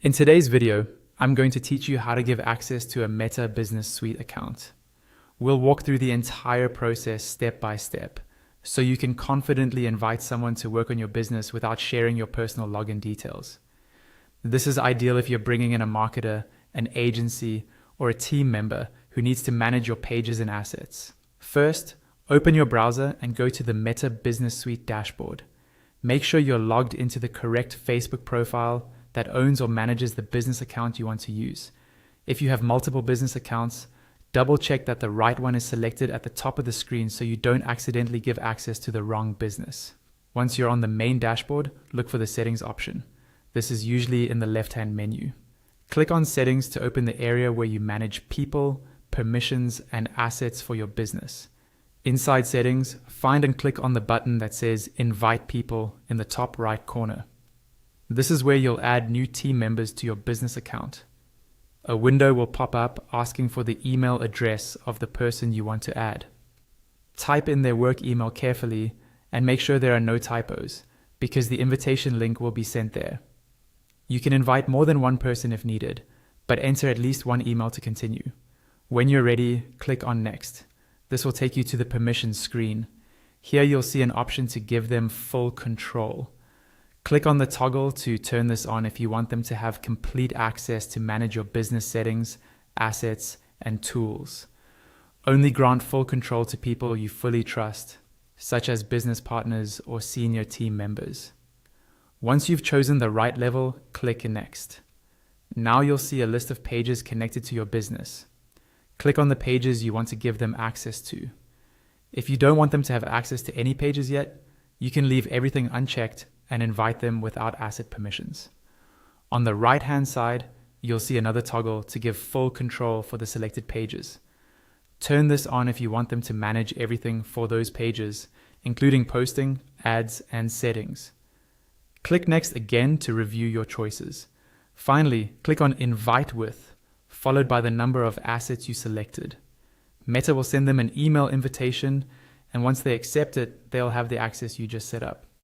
In today's video, I'm going to teach you how to give access to a Meta Business Suite account. We'll walk through the entire process step by step, so you can confidently invite someone to work on your business without sharing your personal login details. This is ideal if you're bringing in a marketer, an agency, or a team member who needs to manage your pages and assets. First, open your browser and go to the Meta Business Suite dashboard. Make sure you're logged into the correct Facebook profile that owns or manages the business account you want to use. If you have multiple business accounts, double check that the right one is selected at the top of the screen so you don't accidentally give access to the wrong business. Once you're on the main dashboard, look for the settings option. This is usually in the left-hand menu. Click on settings to open the area where you manage people, permissions, and assets for your business. Inside settings, find and click on the button that says Invite People in the top right corner. This is where you'll add new team members to your business account. A window will pop up asking for the email address of the person you want to add. Type in their work email carefully and make sure there are no typos, because the invitation link will be sent there. You can invite more than one person if needed, but enter at least one email to continue. When you're ready, click on Next. This will take you to the permissions screen. Here you'll see an option to give them full control. Click on the toggle to turn this on if you want them to have complete access to manage your business settings, assets, and tools. Only grant full control to people you fully trust, such as business partners or senior team members. Once you've chosen the right level, click Next. Now you'll see a list of pages connected to your business. Click on the pages you want to give them access to. If you don't want them to have access to any pages yet, you can leave everything unchecked and invite them without asset permissions. On the right-hand side, you'll see another toggle to give full control for the selected pages. Turn this on if you want them to manage everything for those pages, including posting, ads, and settings. Click Next again to review your choices. Finally, click on Invite With, followed by the number of assets you selected. Meta will send them an email invitation, and once they accept it, they'll have the access you just set up.